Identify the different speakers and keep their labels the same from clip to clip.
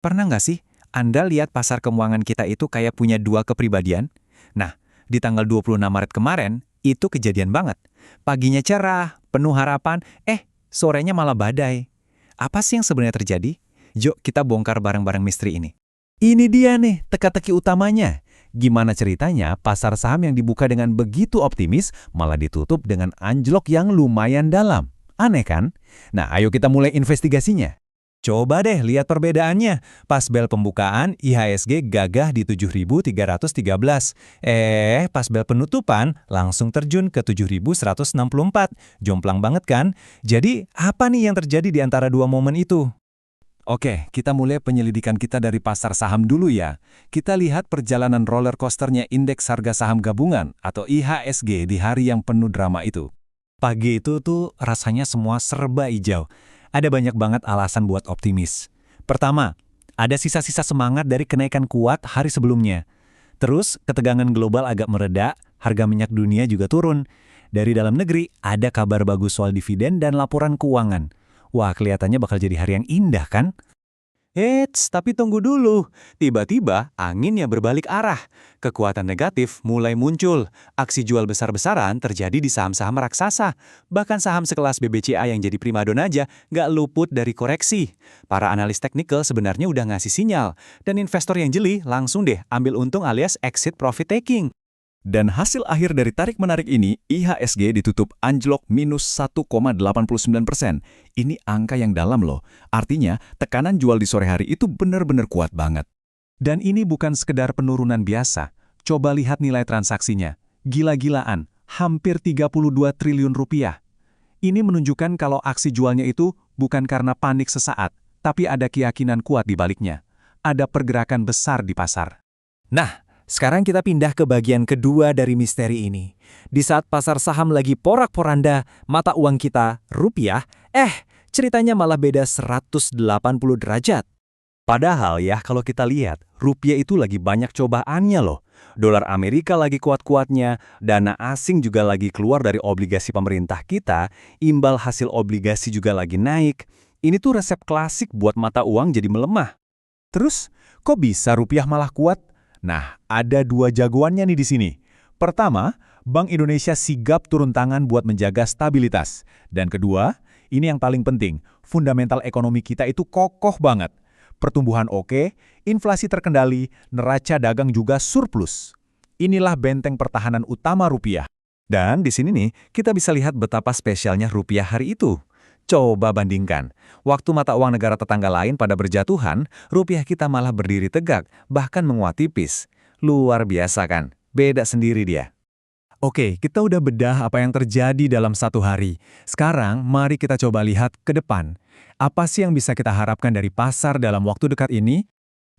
Speaker 1: Pernah nggak sih Anda lihat pasar keuangan kita itu kayak punya dua kepribadian? Nah, di tanggal 26 Maret kemarin, itu kejadian banget. Paginya cerah, penuh harapan, sorenya malah badai. Apa sih yang sebenarnya terjadi? Yuk kita bongkar bareng-bareng misteri ini.
Speaker 2: Ini dia nih teka-teki utamanya. Gimana ceritanya pasar saham yang dibuka dengan begitu optimis malah ditutup dengan anjlok yang lumayan dalam? Aneh kan? Nah, ayo kita mulai investigasinya.
Speaker 1: Coba deh lihat perbedaannya. Pas bel pembukaan, IHSG gagah di 7.313. Pas bel penutupan, langsung terjun ke 7.164. Jomplang banget kan? Jadi, apa nih yang terjadi di antara dua momen itu?
Speaker 2: Oke, kita mulai penyelidikan kita dari pasar saham dulu ya. Kita lihat perjalanan roller coasternya Indeks Harga Saham Gabungan atau IHSG di hari yang penuh drama itu.
Speaker 1: Pagi itu tuh rasanya semua serba hijau. Ada banyak banget alasan buat optimis. Pertama, ada sisa-sisa semangat dari kenaikan kuat hari sebelumnya. Terus, ketegangan global agak mereda, harga minyak dunia juga turun. Dari dalam negeri, ada kabar bagus soal dividen dan laporan keuangan. Wah, kelihatannya bakal jadi hari yang indah kan? Eits, tapi tunggu dulu. Tiba-tiba anginnya berbalik arah. Kekuatan negatif mulai muncul. Aksi jual besar-besaran terjadi di saham-saham raksasa. Bahkan saham sekelas BBCA yang jadi primadona aja nggak luput dari koreksi. Para analis teknikal sebenarnya udah ngasih sinyal. Dan investor yang jeli langsung deh ambil untung alias exit profit taking.
Speaker 2: Dan hasil akhir dari tarik-menarik ini, IHSG ditutup anjlok minus 1,89%. Ini angka yang dalam loh. Artinya, tekanan jual di sore hari itu benar-benar kuat banget.
Speaker 1: Dan ini bukan sekedar penurunan biasa. Coba lihat nilai transaksinya. Gila-gilaan, hampir 32 triliun rupiah. Ini menunjukkan kalau aksi jualnya itu bukan karena panik sesaat, tapi ada keyakinan kuat di baliknya. Ada pergerakan besar di pasar. Nah, sekarang kita pindah ke bagian kedua dari misteri ini. Di saat pasar saham lagi porak-poranda, mata uang kita, rupiah, ceritanya malah beda 180 derajat. Padahal ya, kalau kita lihat, rupiah itu lagi banyak cobaannya loh. Dolar Amerika lagi kuat-kuatnya, dana asing juga lagi keluar dari obligasi pemerintah kita, imbal hasil obligasi juga lagi naik. Ini tuh resep klasik buat mata uang jadi melemah. Terus, kok bisa rupiah malah kuat? Nah, ada dua jagoannya nih di sini. Pertama, Bank Indonesia sigap turun tangan buat menjaga stabilitas. Dan kedua, ini yang paling penting, fundamental ekonomi kita itu kokoh banget. Pertumbuhan oke, inflasi terkendali, neraca dagang juga surplus. Inilah benteng pertahanan utama rupiah. Dan di sini nih, kita bisa lihat betapa spesialnya rupiah hari itu. Coba bandingkan, waktu mata uang negara tetangga lain pada berjatuhan, rupiah kita malah berdiri tegak, bahkan menguat tipis. Luar biasa kan? Beda sendiri dia. Oke, kita udah bedah apa yang terjadi dalam satu hari. Sekarang, mari kita coba lihat ke depan. Apa sih yang bisa kita harapkan dari pasar dalam waktu dekat ini?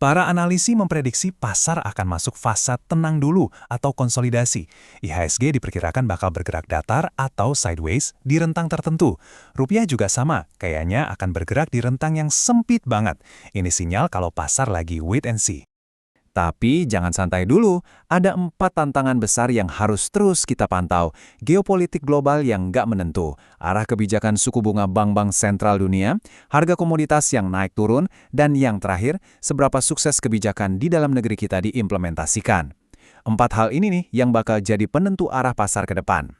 Speaker 1: Para analisi memprediksi pasar akan masuk fase tenang dulu atau konsolidasi. IHSG diperkirakan bakal bergerak datar atau sideways di rentang tertentu. Rupiah juga sama, kayaknya akan bergerak di rentang yang sempit banget. Ini sinyal kalau pasar lagi wait and see. Tapi jangan santai dulu, ada 4 tantangan besar yang harus terus kita pantau. Geopolitik global yang nggak menentu, arah kebijakan suku bunga bank-bank sentral dunia, harga komoditas yang naik turun, dan yang terakhir, seberapa sukses kebijakan di dalam negeri kita diimplementasikan. 4 hal ini nih yang bakal jadi penentu arah pasar ke depan.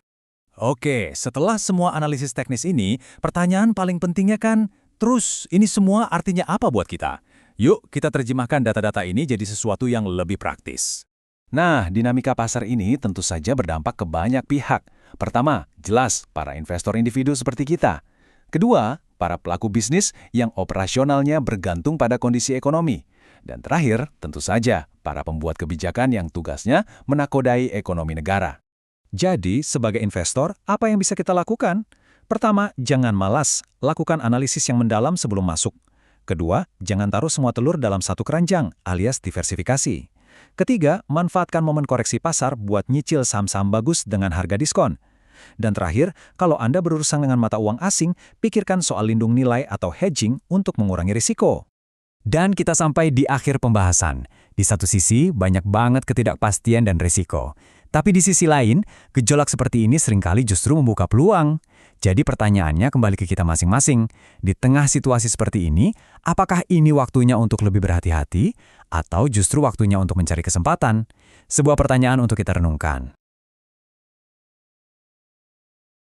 Speaker 1: Oke, setelah semua analisis teknis ini, pertanyaan paling pentingnya kan, terus ini semua artinya apa buat kita? Yuk, kita terjemahkan data-data ini jadi sesuatu yang lebih praktis. Nah, dinamika pasar ini tentu saja berdampak ke banyak pihak. Pertama, jelas para investor individu seperti kita. Kedua, para pelaku bisnis yang operasionalnya bergantung pada kondisi ekonomi. Dan terakhir, tentu saja, para pembuat kebijakan yang tugasnya menakodai ekonomi negara. Jadi, sebagai investor, apa yang bisa kita lakukan? Pertama, jangan malas, lakukan analisis yang mendalam sebelum masuk. Kedua, jangan taruh semua telur dalam satu keranjang, alias diversifikasi. Ketiga, manfaatkan momen koreksi pasar buat nyicil saham-saham bagus dengan harga diskon. Dan terakhir, kalau Anda berurusan dengan mata uang asing, pikirkan soal lindung nilai atau hedging untuk mengurangi risiko. Dan kita sampai di akhir pembahasan. Di satu sisi, banyak banget ketidakpastian dan risiko.
Speaker 3: Tapi di sisi lain, gejolak seperti ini seringkali justru membuka peluang. Jadi pertanyaannya kembali ke kita masing-masing. Di tengah situasi seperti ini, apakah ini waktunya untuk lebih berhati-hati, atau justru waktunya untuk mencari kesempatan? Sebuah pertanyaan untuk kita renungkan.